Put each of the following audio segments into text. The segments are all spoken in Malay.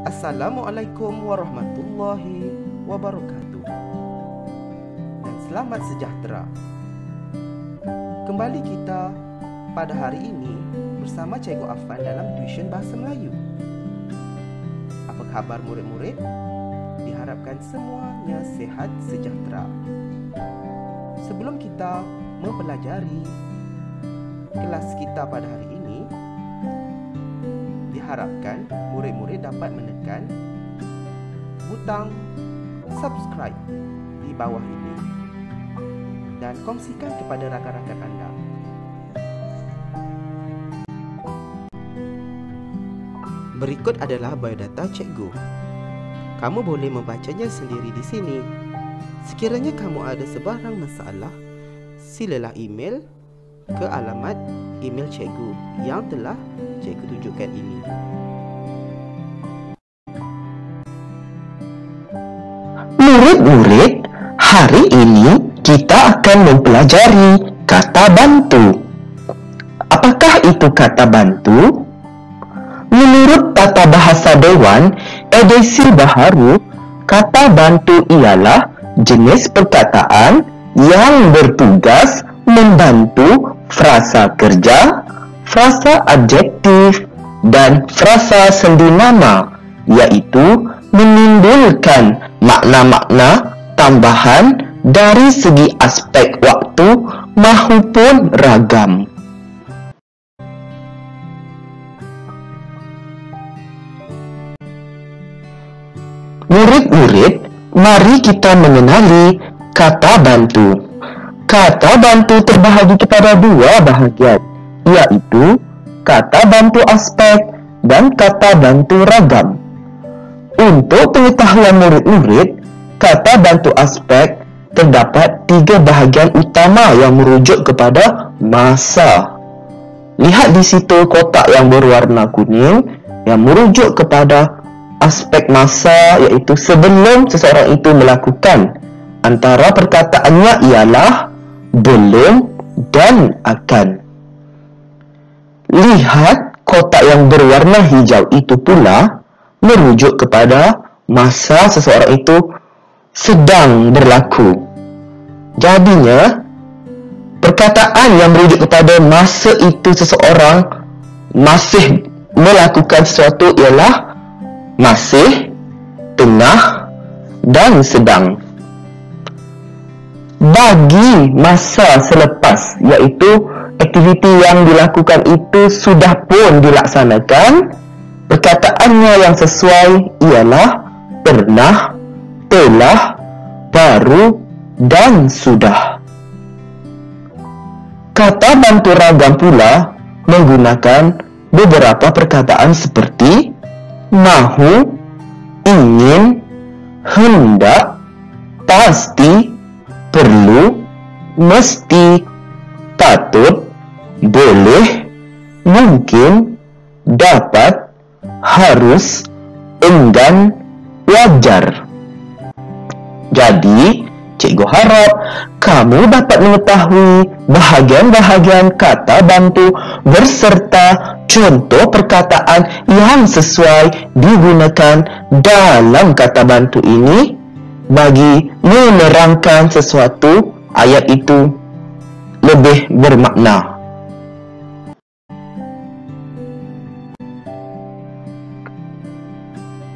Assalamualaikum warahmatullahi wabarakatuh. Dan selamat sejahtera. Kembali kita pada hari ini bersama Cikgu Afan dalam tuition Bahasa Melayu. Apa khabar murid-murid? Diharapkan semuanya sihat sejahtera. Sebelum kita mempelajari kelas kita pada hari ini, diharapkan murid-murid dapat menekan butang subscribe di bawah ini dan kongsikan kepada rakan-rakan anda. Berikut adalah biodata cikgu. Kamu boleh membacanya sendiri di sini. Sekiranya kamu ada sebarang masalah, silalah email ke alamat email cikgu yang telah cikgu tunjukkan ini. Murid-murid, hari ini kita akan mempelajari kata bantu. Apakah itu kata bantu? Menurut Tata Bahasa Dewan edisi baharu, kata bantu ialah jenis perkataan yang bertugas membantu frasa kerja, frasa adjektif, dan frasa sendi nama, iaitu menimbulkan makna-makna tambahan dari segi aspek waktu maupun ragam. Murid-murid, mari kita mengenali kata bantu. Kata bantu terbahagi kepada dua bahagian, iaitu kata bantu aspek dan kata bantu ragam. Untuk pengetahuan murid-murid, kata bantu aspek terdapat tiga bahagian utama yang merujuk kepada masa. Lihat di situ kotak yang berwarna kuning yang merujuk kepada aspek masa, iaitu sebelum seseorang itu melakukan. Antara perkataannya ialah belum dan akan. Lihat kotak yang berwarna hijau itu pula merujuk kepada masa seseorang itu sedang berlaku. Jadinya, perkataan yang merujuk kepada masa itu seseorang masih melakukan sesuatu ialah masih, tengah, dan sedang. Bagi masa selepas, iaitu aktiviti yang dilakukan itu sudah pun dilaksanakan, perkataannya yang sesuai ialah pernah, telah, baru, dan sudah. Kata bantu ragam pula menggunakan beberapa perkataan seperti mahu, ingin, hendak, pasti, perlu, mesti, patut, boleh, mungkin, dapat, harus, enggan, wajar. Jadi, cikgu harap kamu dapat mengetahui bahagian-bahagian kata bantu berserta contoh perkataan yang sesuai digunakan dalam kata bantu ini bagi menerangkan sesuatu ayat itu lebih bermakna.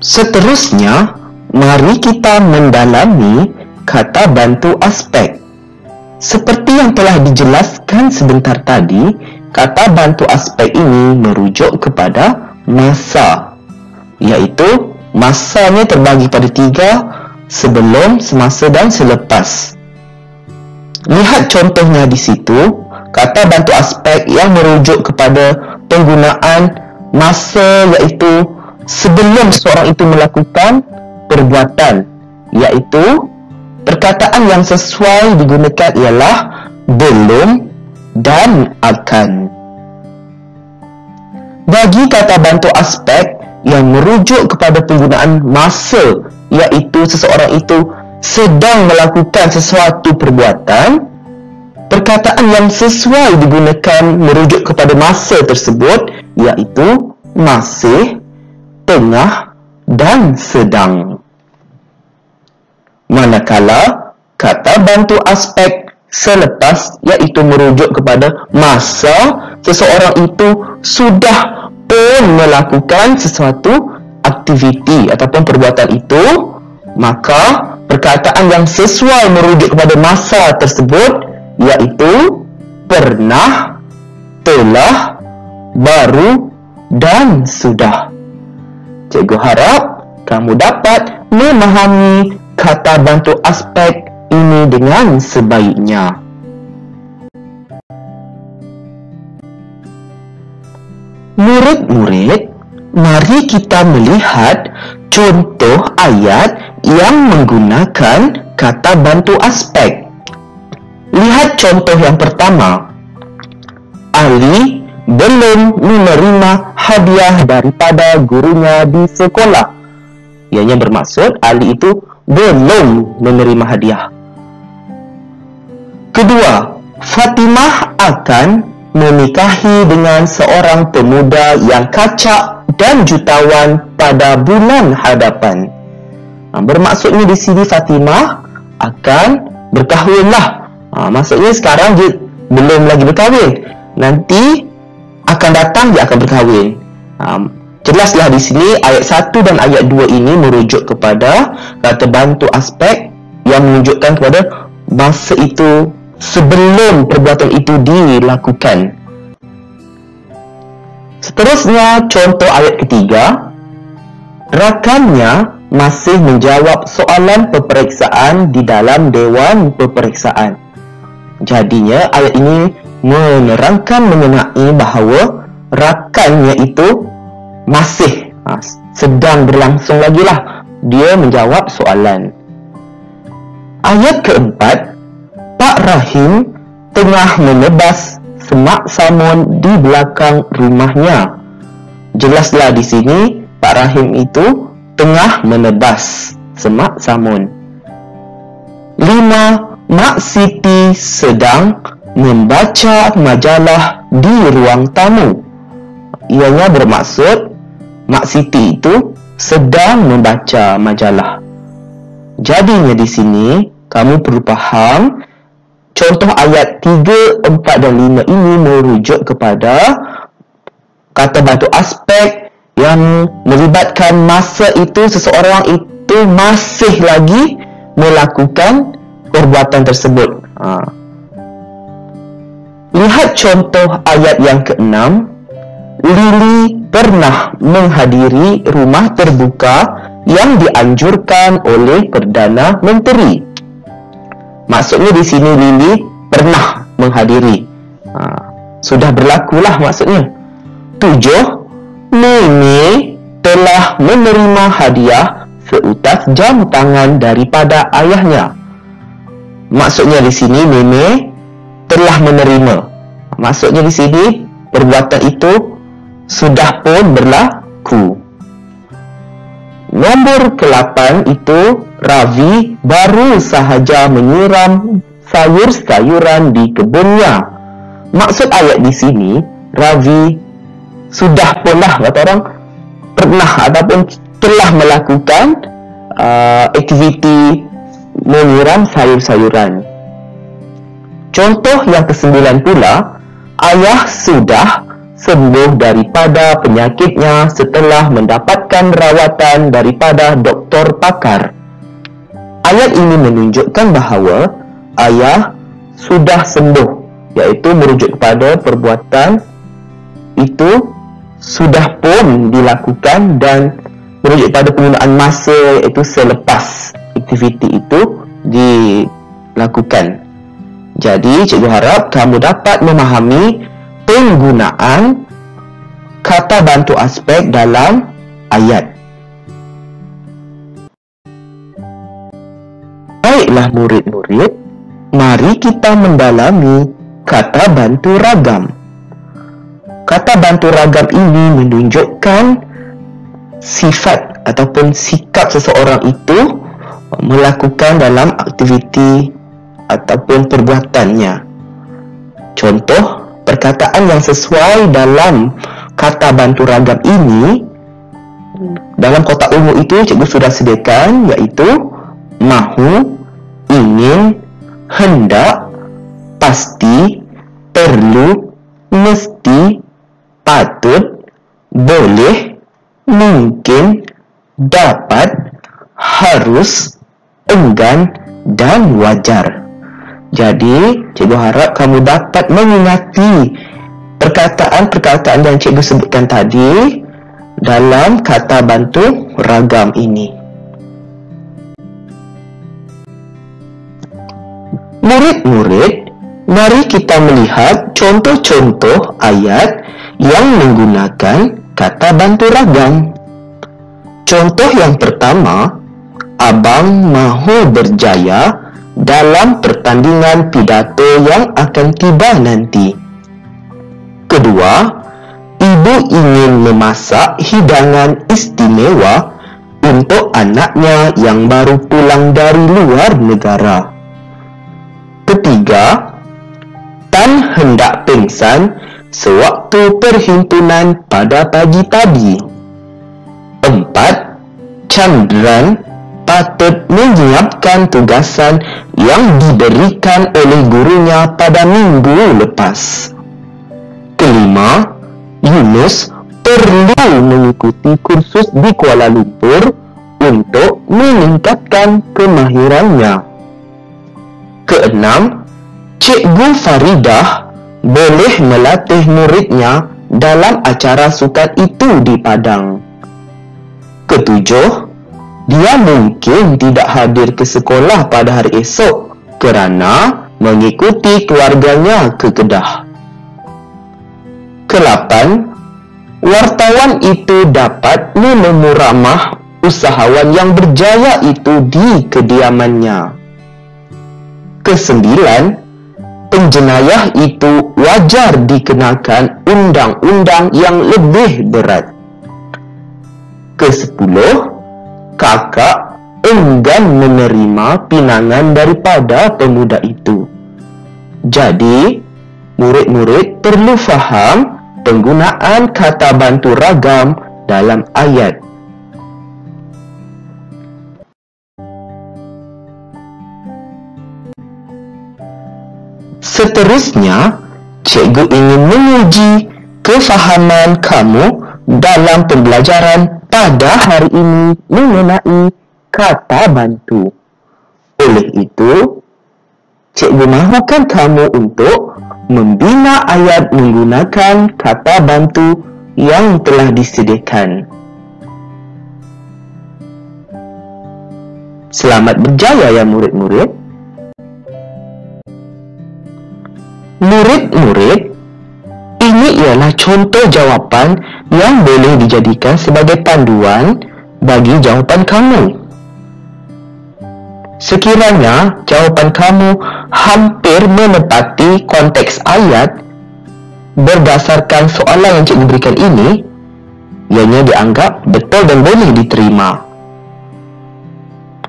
Seterusnya, mari kita mendalami kata bantu aspek. Seperti yang telah dijelaskan sebentar tadi, kata bantu aspek ini merujuk kepada masa, iaitu masanya terbagi pada tiga, sebelum, semasa, dan selepas. Lihat contohnya di situ, kata bantu aspek yang merujuk kepada penggunaan masa, iaitu sebelum seorang itu melakukan perbuatan, iaitu perkataan yang sesuai digunakan ialah belum dan akan. Bagi kata bantu aspek yang merujuk kepada penggunaan masa, iaitu seseorang itu sedang melakukan sesuatu perbuatan, perkataan yang sesuai digunakan merujuk kepada masa tersebut iaitu masih, tengah, dan sedang. Manakala kata bantu aspek selepas iaitu merujuk kepada masa seseorang itu sudah pun melakukan sesuatu aktiviti ataupun perbuatan itu, maka perkataan yang sesuai merujuk kepada masa tersebut iaitu pernah, telah, baru dan sudah. Cikgu harap kamu dapat memahami kata bantu aspek ini dengan sebaiknya. Murid-murid, mari kita melihat contoh ayat yang menggunakan kata bantu aspek. Lihat contoh yang pertama. Ali belum menerima hadiah daripada gurunya di sekolah. Ianya bermaksud Ali itu belum menerima hadiah. Kedua, Fatimah akan menikahi dengan seorang pemuda yang kacak dan jutawan pada bulan hadapan. Bermaksudnya di sini Fatimah akan berkahwinlah. Maksudnya sekarang dia belum lagi berkahwin. Nanti akan datang dia akan berkahwin. Jelaslah di sini ayat 1 dan ayat 2 ini merujuk kepada kata bantu aspek yang menunjukkan kepada masa itu sebelum perbuatan itu dilakukan. Seterusnya contoh ayat ketiga. Rakannya masih menjawab soalan peperiksaan di dalam dewan peperiksaan. Jadinya ayat ini menerangkan mengenai bahawa rakannya itu masih sedang berlangsung lagi lah dia menjawab soalan. Ayat keempat, Pak Rahim tengah menebas semak samun di belakang rumahnya. Jelaslah di sini Pak Rahim itu tengah menebas semak samun. 5. Mak Siti sedang membaca majalah di ruang tamu. Ianya bermaksud Mak Siti itu sedang membaca majalah. Jadinya di sini kamu perlu faham contoh ayat 3, 4 dan 5 ini merujuk kepada kata bantu aspek yang melibatkan masa itu seseorang itu masih lagi melakukan perbuatan tersebut. Lihat contoh ayat yang ke-6. Lili pernah menghadiri rumah terbuka yang dianjurkan oleh Perdana Menteri. Maksudnya di sini Lili pernah menghadiri. Sudah berlakulah maksudnya. 7. Nene telah menerima hadiah seutas jam tangan daripada ayahnya. Maksudnya di sini Nene telah menerima. Maksudnya di sini perbuatan itu sudah pun berlaku. Nombor ke-8 itu Ravi baru sahaja menyiram sayur-sayuran di kebunnya. Maksud ayat di sini Ravi sudah pun lah kata orang pernah ataupun telah melakukan aktiviti menyiram sayur-sayuran. Contoh yang ke-9 pula, ayah sudah sembuh daripada penyakitnya setelah mendapatkan rawatan daripada doktor pakar. Ayat ini menunjukkan bahawa ayah sudah sembuh, iaitu merujuk kepada perbuatan itu sudah pun dilakukan dan merujuk pada penggunaan masa iaitu selepas aktiviti itu dilakukan. Jadi cikgu harap kamu dapat memahami penggunaan kata bantu aspek dalam ayat. Baiklah murid-murid, mari kita mendalami kata bantu ragam. Kata bantu ragam ini menunjukkan sifat ataupun sikap seseorang itu melakukan dalam aktiviti ataupun perbuatannya. Contoh perkataan yang sesuai dalam kata bantu ragam ini dalam dalam kotak ungu itu cikgu sudah sediakan, iaitu mahu, ingin, hendak, pasti, perlu, mesti, patut, boleh, mungkin, dapat, harus, enggan, dan wajar. Jadi, cikgu harap kamu dapat mengingati perkataan-perkataan yang cikgu sebutkan tadi dalam kata bantu ragam ini. Murid-murid, mari kita melihat contoh-contoh ayat yang menggunakan kata bantu ragam. Contoh yang pertama, Abang mahu berjaya dalam pertandingan pidato yang akan tiba nanti. Kedua, ibu ingin memasak hidangan istimewa untuk anaknya yang baru pulang dari luar negara. Ketiga, Tan hendak pingsan sewaktu perhimpunan pada pagi tadi. 4. Chandran patut menyiapkan tugasan yang diberikan oleh gurunya pada minggu lepas. Kelima, Yunus perlu mengikuti kursus di Kuala Lumpur untuk meningkatkan kemahirannya. Keenam, Cikgu Faridah boleh melatih muridnya dalam acara sukan itu di Padang. Ketujuh, dia mungkin tidak hadir ke sekolah pada hari esok kerana mengikuti keluarganya ke Kedah. Kelapan, wartawan itu dapat menemu ramah usahawan yang berjaya itu di kediamannya. Kesembilan, penjenayah itu wajar dikenakan undang-undang yang lebih berat. Kesepuluh, kakak enggan menerima pinangan daripada pemuda itu. Jadi, murid-murid perlu faham penggunaan kata bantu ragam dalam ayat. Seterusnya, cikgu ingin menguji kefahaman kamu dalam pembelajaran pada hari ini mengenai kata bantu. Oleh itu, cikgu mahukan kamu untuk membina ayat menggunakan kata bantu yang telah disediakan. Selamat berjaya ya murid-murid. Murid-murid, ini ialah contoh jawapan yang boleh dijadikan sebagai panduan bagi jawapan kamu. Sekiranya jawapan kamu hampir menepati konteks ayat berdasarkan soalan yang cikgu berikan ini, ianya dianggap betul dan boleh diterima.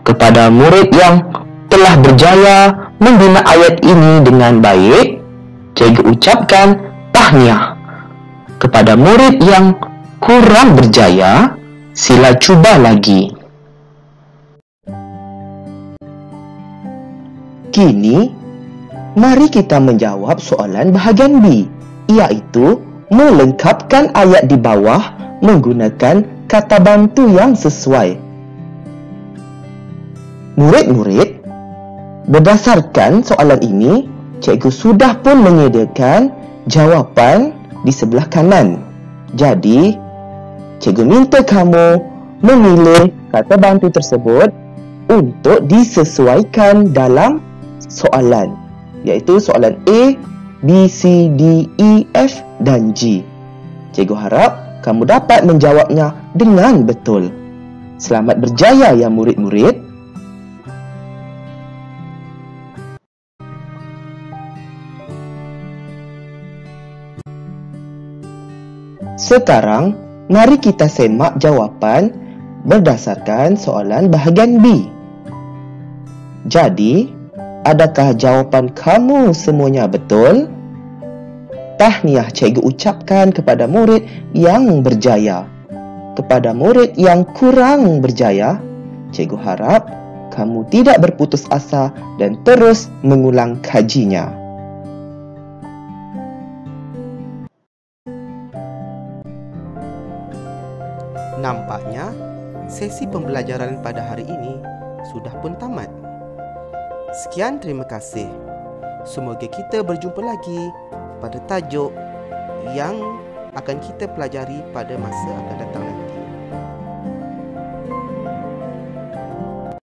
Kepada murid yang telah berjaya membina ayat ini dengan baik, cikgu ucapkan tahniah. Kepada murid yang kurang berjaya, sila cuba lagi. Kini, mari kita menjawab soalan bahagian B, iaitu melengkapkan ayat di bawah menggunakan kata bantu yang sesuai. Murid-murid, berdasarkan soalan ini, cikgu sudah pun menyediakan jawapan di sebelah kanan. Jadi, cikgu minta kamu memilih kata bantu tersebut untuk disesuaikan dalam soalan, iaitu soalan A, B, C, D, E, F dan G. Cikgu harap kamu dapat menjawabnya dengan betul. Selamat berjaya ya murid-murid. Sekarang, mari kita semak jawapan berdasarkan soalan bahagian B. Jadi, adakah jawapan kamu semuanya betul? Tahniah cikgu ucapkan kepada murid yang berjaya. kepada murid yang kurang berjaya, cikgu harap kamu tidak berputus asa dan terus mengulang kajinya. Nampaknya sesi pembelajaran pada hari ini sudah pun tamat. Sekian, terima kasih. Semoga kita berjumpa lagi pada tajuk yang akan kita pelajari pada masa akan datang nanti.